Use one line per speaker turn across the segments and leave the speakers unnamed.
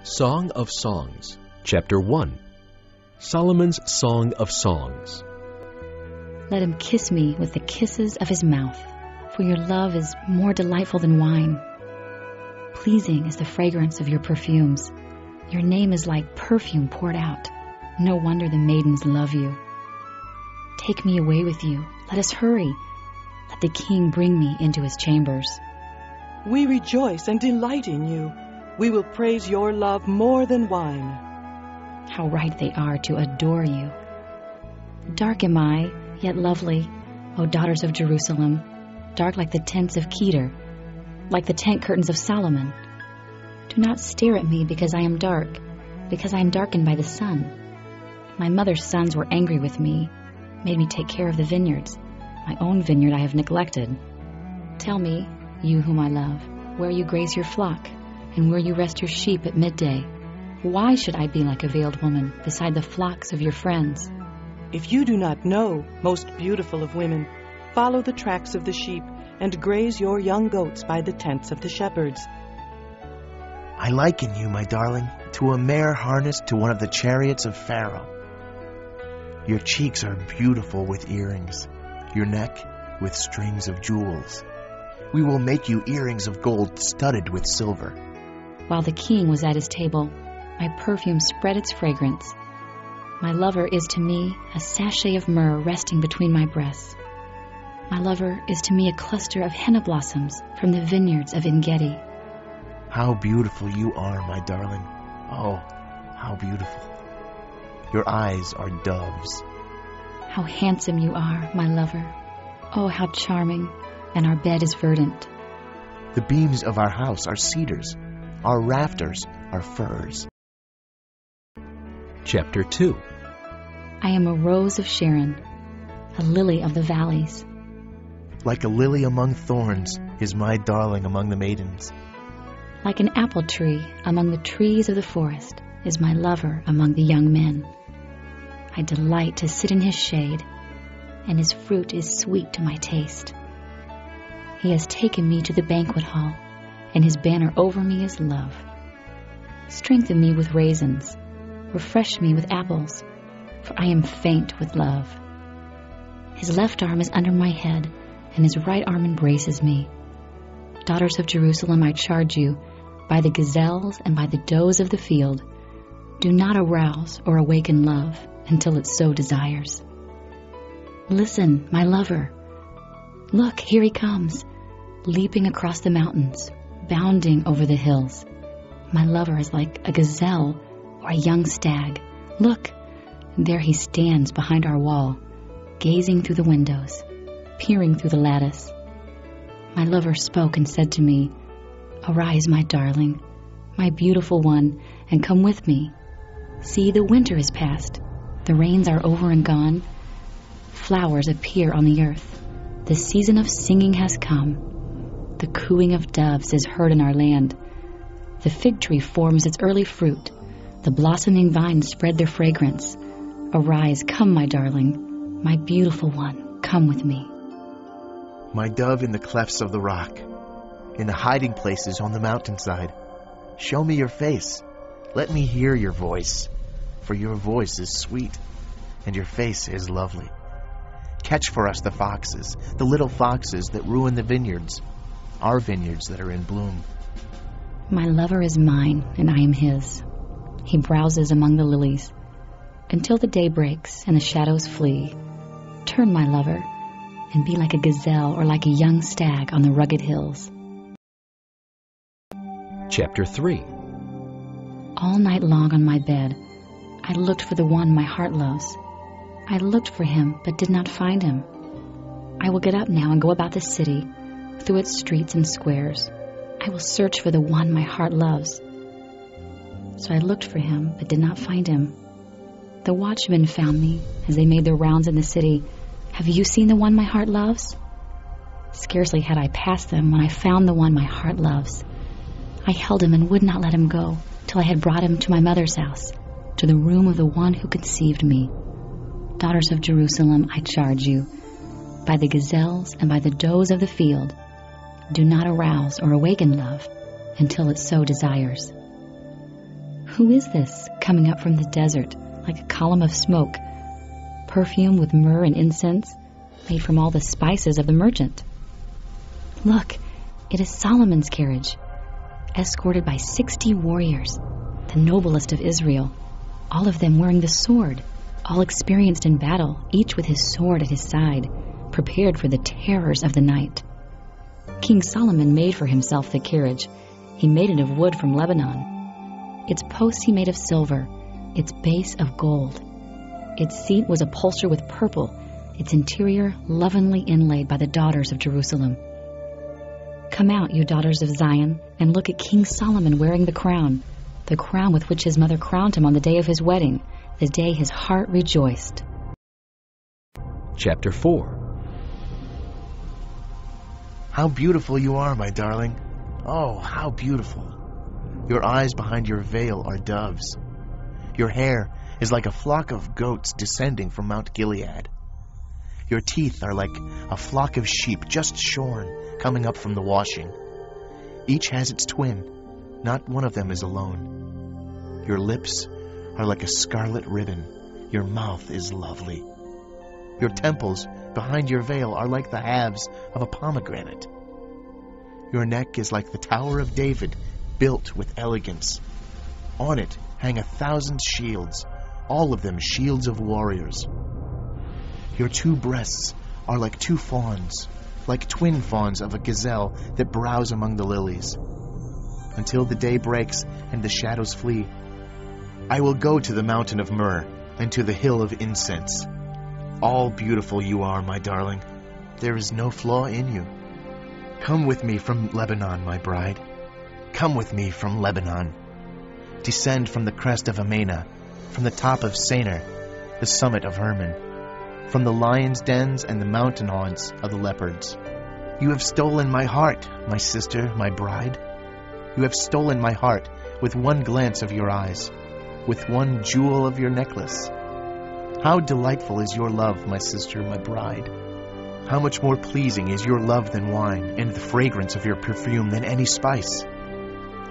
Song of Songs, Chapter 1. Solomon's Song of Songs.
Let him kiss me with the kisses of his mouth, for your love is more delightful than wine. Pleasing is the fragrance of your perfumes. Your name is like perfume poured out. No wonder the maidens love you. Take me away with you. Let us hurry. Let the king bring me into his chambers.
We rejoice and delight in you. We will praise your love more than wine.
How right they are to adore you. Dark am I, yet lovely, O daughters of Jerusalem, dark like the tents of Kedar, like the tent curtains of Solomon. Do not stare at me because I am dark, because I am darkened by the sun. My mother's sons were angry with me, made me take care of the vineyards. My own vineyard I have neglected. Tell me, you whom I love, where you graze your flock, and where you rest your sheep at midday. Why should I be like a veiled woman beside the flocks of your friends?
If you do not know, most beautiful of women, follow the tracks of the sheep and graze your young goats by the tents of the shepherds.
I liken you, my darling, to a mare harnessed to one of the chariots of Pharaoh. Your cheeks are beautiful with earrings, your neck with strings of jewels. We will make you earrings of gold studded with silver.
While the king was at his table, my perfume spread its fragrance. My lover is to me a sachet of myrrh resting between my breasts. My lover is to me a cluster of henna blossoms from the vineyards of En-gedi.
How beautiful you are, my darling. Oh, how beautiful. Your eyes are doves.
How handsome you are, my lover. Oh, how charming, and our bed is verdant.
The beams of our house are cedars. Our rafters are firs.
Chapter 2.
I am a rose of Sharon, a lily of the valleys.
Like a lily among thorns is my darling among the maidens.
Like an apple tree among the trees of the forest is my lover among the young men. I delight to sit in his shade, and his fruit is sweet to my taste. He has taken me to the banquet hall, and his banner over me is love. Strengthen me with raisins, refresh me with apples, for I am faint with love. His left arm is under my head, and his right arm embraces me. Daughters of Jerusalem, I charge you, by the gazelles and by the does of the field, do not arouse or awaken love until it so desires. Listen, my lover. Look, here he comes, leaping across the mountains, bounding over the hills. My lover is like a gazelle or a young stag. Look, there he stands behind our wall, gazing through the windows, peering through the lattice. My lover spoke and said to me, Arise, my darling, my beautiful one, and come with me. See, the winter is past. The rains are over and gone. Flowers appear on the earth. The season of singing has come. The cooing of doves is heard in our land. The fig tree forms its early fruit. The blossoming vines spread their fragrance. Arise, come, my darling, my beautiful one, come with me.
My dove in the clefts of the rock, in the hiding places on the mountainside. Show me your face. Let me hear your voice, for your voice is sweet, and your face is lovely. Catch for us the foxes, the little foxes that ruin the vineyards, our vineyards that are in bloom.
My lover is mine, and I am his. He browses among the lilies. Until the day breaks and the shadows flee, turn, my lover, and be like a gazelle or like a young stag on the rugged hills.
Chapter 3.
All night long on my bed, I looked for the one my heart loves. I looked for him, but did not find him. I will get up now and go about the city, through its streets and squares. I will search for the one my heart loves. So I looked for him, but did not find him. The watchmen found me as they made their rounds in the city. Have you seen the one my heart loves? Scarcely had I passed them when I found the one my heart loves. I held him and would not let him go till I had brought him to my mother's house, to the room of the one who conceived me. Daughters of Jerusalem, I charge you, by the gazelles and by the does of the field, do not arouse or awaken love until it so desires. Who is this coming up from the desert like a column of smoke, perfume with myrrh and incense, made from all the spices of the merchant? Look, it is Solomon's carriage, escorted by 60 warriors, the noblest of Israel, all of them wearing the sword, all experienced in battle, each with his sword at his side, prepared for the terrors of the night. King Solomon made for himself the carriage. He made it of wood from Lebanon. Its posts he made of silver, its base of gold. Its seat was upholstered with purple, its interior lovingly inlaid by the daughters of Jerusalem. Come out, you daughters of Zion, and look at King Solomon wearing the crown with which his mother crowned him on the day of his wedding, the day his heart rejoiced.
Chapter 4.
How beautiful you are, my darling. Oh, how beautiful. Your eyes behind your veil are doves. Your hair is like a flock of goats descending from Mount Gilead. Your teeth are like a flock of sheep just shorn, coming up from the washing. Each has its twin. Not one of them is alone. Your lips are like a scarlet ribbon. Your mouth is lovely. Your temples behind your veil are like the halves of a pomegranate. Your neck is like the Tower of David, built with elegance. On it hang 1,000 shields, all of them shields of warriors. Your 2 breasts are like 2 fawns, like twin fawns of a gazelle that browse among the lilies. Until the day breaks and the shadows flee, I will go to the mountain of myrrh and to the hill of incense. All beautiful you are, my darling. There is no flaw in you. Come with me from Lebanon, my bride. Come with me from Lebanon. Descend from the crest of Amana, from the top of Senir, the summit of Hermon, from the lions' dens and the mountain haunts of the leopards. You have stolen my heart, my sister, my bride. You have stolen my heart with one glance of your eyes, with one jewel of your necklace. How delightful is your love, my sister, my bride. How much more pleasing is your love than wine, and the fragrance of your perfume than any spice.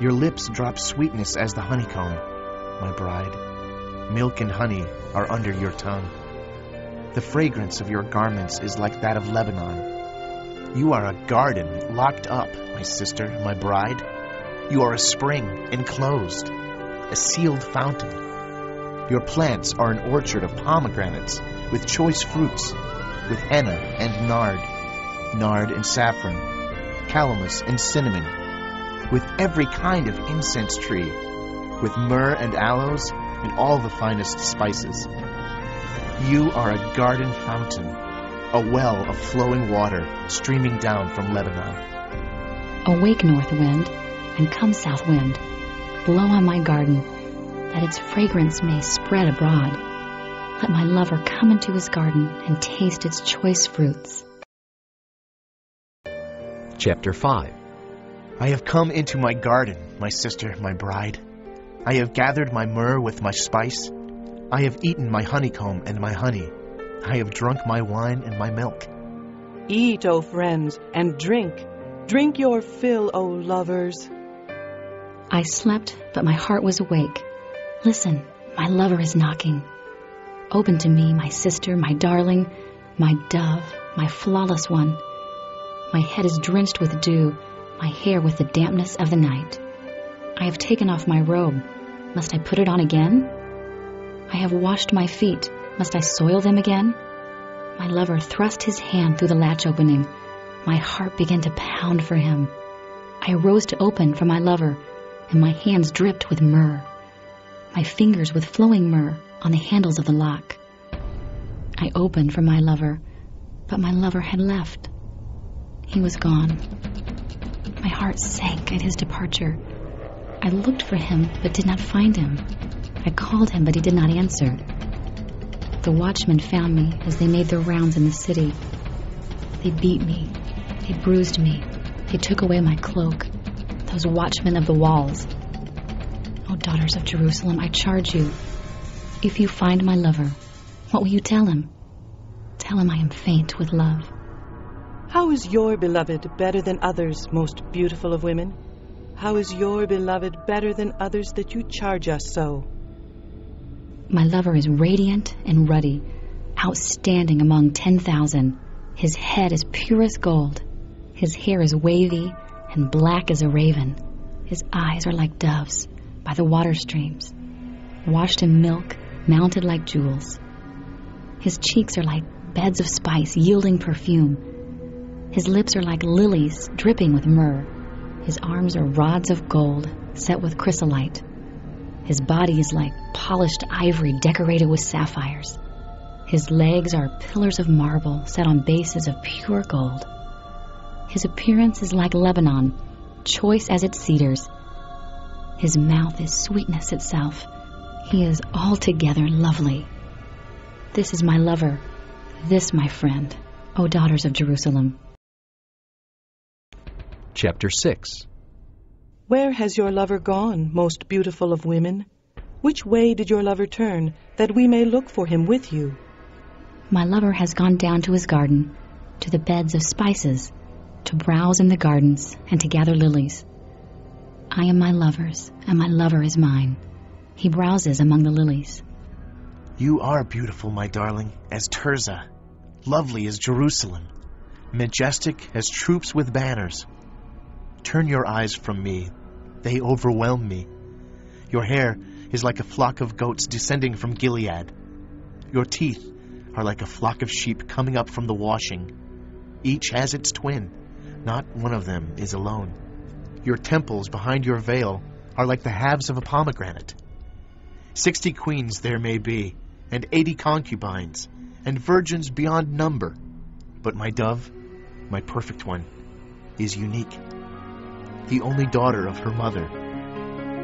Your lips drop sweetness as the honeycomb, my bride. Milk and honey are under your tongue. The fragrance of your garments is like that of Lebanon. You are a garden locked up, my sister, my bride. You are a spring enclosed, a sealed fountain. Your plants are an orchard of pomegranates with choice fruits, with henna and nard and saffron, calamus and cinnamon, with every kind of incense tree, with myrrh and aloes and all the finest spices. You are a garden fountain, a well of flowing water streaming down from Lebanon.
Awake, north wind, and come, south wind. Blow on my garden, that its fragrance may spread abroad. Let my lover come into his garden and taste its choice fruits.
Chapter 5.
I have come into my garden, my sister, my bride. I have gathered my myrrh with my spice. I have eaten my honeycomb and my honey. I have drunk my wine and my milk.
Eat, O friends, and drink. Drink your fill, O lovers.
I slept, but my heart was awake. Listen, my lover is knocking. Open to me, my sister, my darling, my dove, my flawless one. My head is drenched with dew, my hair with the dampness of the night. I have taken off my robe. Must I put it on again? I have washed my feet. Must I soil them again? My lover thrust his hand through the latch opening. My heart began to pound for him. I rose to open for my lover, and my hands dripped with myrrh. My fingers with flowing myrrh on the handles of the lock. I opened for my lover, but my lover had left. He was gone. My heart sank at his departure. I looked for him, but did not find him. I called him, but he did not answer. The watchmen found me as they made their rounds in the city. They beat me. They bruised me. They took away my cloak. Those watchmen of the walls. O daughters of Jerusalem, I charge you, if you find my lover, what will you tell him? Tell him I am faint with love.
How is your beloved better than others, most beautiful of women? how is your beloved better than others that you charge us so?
My lover is radiant and ruddy, outstanding among 10,000. His head is pure as gold. His hair is wavy and black as a raven. His eyes are like doves by the water streams, washed in milk, mounted like jewels. His cheeks are like beds of spice yielding perfume. His lips are like lilies dripping with myrrh. His arms are rods of gold set with chrysolite. His body is like polished ivory decorated with sapphires. His legs are pillars of marble set on bases of pure gold. His appearance is like Lebanon, choice as its cedars. His mouth is sweetness itself. He is altogether lovely. This is my lover, this my friend, O daughters of Jerusalem.
Chapter 6.
Where has your lover gone, most beautiful of women? Which way did your lover turn, that we may look for him with you?
My lover has gone down to his garden, to the beds of spices, to browse in the gardens and to gather lilies. I am my lover's, and my lover is mine. He browses among the lilies.
You are beautiful, my darling, as Tirzah, lovely as Jerusalem, majestic as troops with banners. Turn your eyes from me. They overwhelm me. Your hair is like a flock of goats descending from Gilead. Your teeth are like a flock of sheep coming up from the washing. Each has its twin. Not one of them is alone. Your temples behind your veil are like the halves of a pomegranate. 60 queens there may be, and 80 concubines, and virgins beyond number. But my dove, my perfect one, is unique. The only daughter of her mother,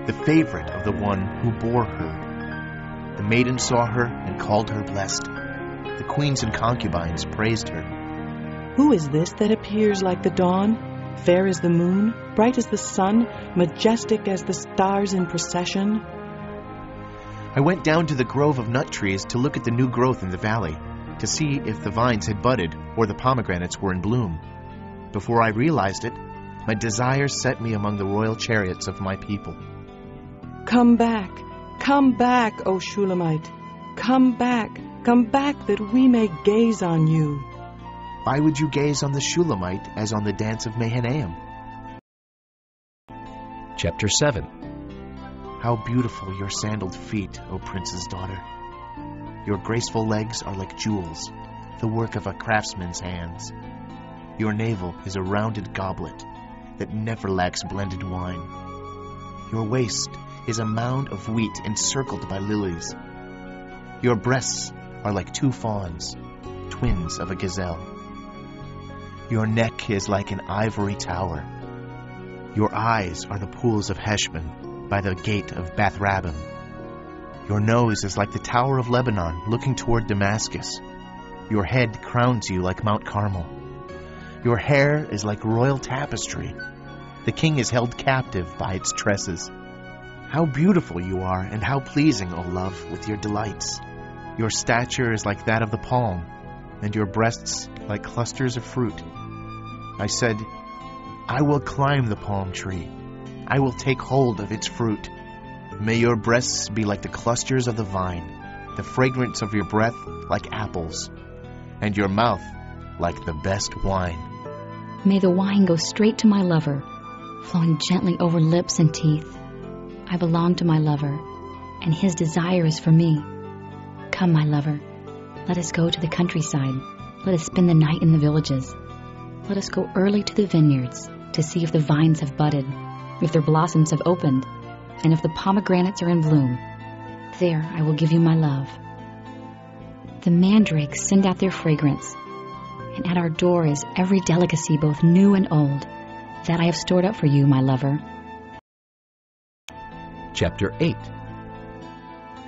the favorite of the one who bore her. The maiden saw her and called her blessed. The queens and concubines praised her.
Who is this that appears like the dawn, fair as the moon, bright as the sun, majestic as the stars in procession?
I went down to the grove of nut trees to look at the new growth in the valley, to see if the vines had budded or the pomegranates were in bloom. Before I realized it, my desire set me among the royal chariots of my people.
Come back, O Shulamite. Come back that we may gaze on you.
Why would you gaze on the Shulamite as on the dance of Mahanaim?
Chapter 7.
How beautiful your sandaled feet, O prince's daughter. Your graceful legs are like jewels, the work of a craftsman's hands. Your navel is a rounded goblet that never lacks blended wine. Your waist is a mound of wheat encircled by lilies. Your breasts are like 2 fawns, twins of a gazelle. Your neck is like an ivory tower. Your eyes are the pools of Heshbon by the gate of Bath-rabbim. Your nose is like the tower of Lebanon looking toward Damascus. Your head crowns you like Mount Carmel. Your hair is like royal tapestry. The king is held captive by its tresses. How beautiful you are, and how pleasing, O love, with your delights. Your stature is like that of the palm, and your breasts like clusters of fruit. I said, I will climb the palm tree. I will take hold of its fruit. May your breasts be like the clusters of the vine, the fragrance of your breath like apples, and your mouth like the best wine.
May the wine go straight to my lover, flowing gently over lips and teeth. I belong to my lover, and his desire is for me. Come, my lover, let us go to the countryside. Let us spend the night in the villages. Let us go early to the vineyards to see if the vines have budded, if their blossoms have opened, and if the pomegranates are in bloom. There I will give you my love. The mandrakes send out their fragrance, and at our door is every delicacy, both new and old, that I have stored up for you, my lover.
Chapter 8.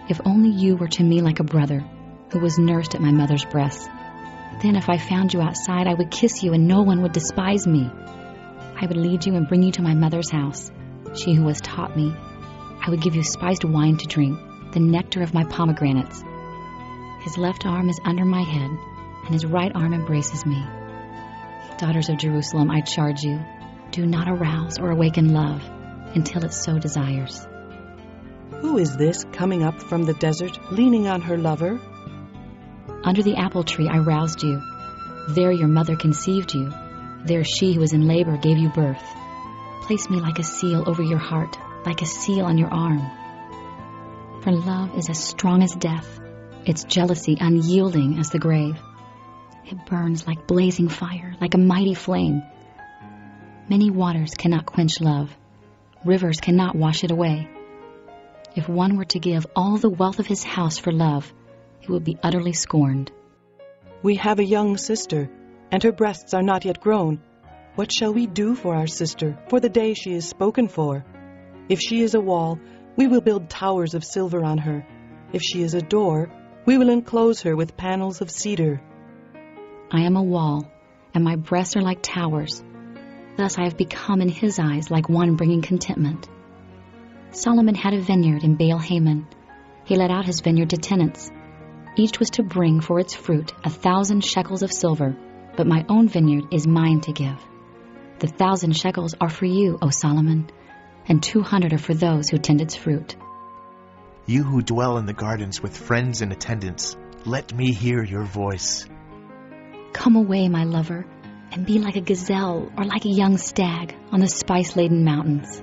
If only you were to me like a brother who was nursed at my mother's breast. Then if I found you outside, I would kiss you and no one would despise me. I would lead you and bring you to my mother's house, she who has taught me. I would give you spiced wine to drink, the nectar of my pomegranates. His left arm is under my head, and his right arm embraces me. Daughters of Jerusalem, I charge you, do not arouse or awaken love. until it so desires.
Who is this coming up from the desert, leaning on her lover?
Under the apple tree I roused you. There your mother conceived you. There she who was in labor gave you birth. Place me like a seal over your heart, like a seal on your arm. For love is as strong as death, its jealousy unyielding as the grave. It burns like blazing fire, like a mighty flame. Many waters cannot quench love. Rivers cannot wash it away. If one were to give all the wealth of his house for love, it would be utterly scorned.
We have a young sister, and her breasts are not yet grown. What shall we do for our sister, for the day she is spoken for? If she is a wall, we will build towers of silver on her. If she is a door, we will enclose her with panels of cedar.
I am a wall, and my breasts are like towers. Thus I have become in his eyes like one bringing contentment. Solomon had a vineyard in Baal-Hamon. He let out his vineyard to tenants. Each was to bring for its fruit 1,000 shekels of silver, but my own vineyard is mine to give. The 1,000 shekels are for you, O Solomon, and 200 are for those who tend its fruit.
You who dwell in the gardens with friends and attendants, let me hear your voice.
Come away, my lover, and be like a gazelle or like a young stag on the spice-laden mountains.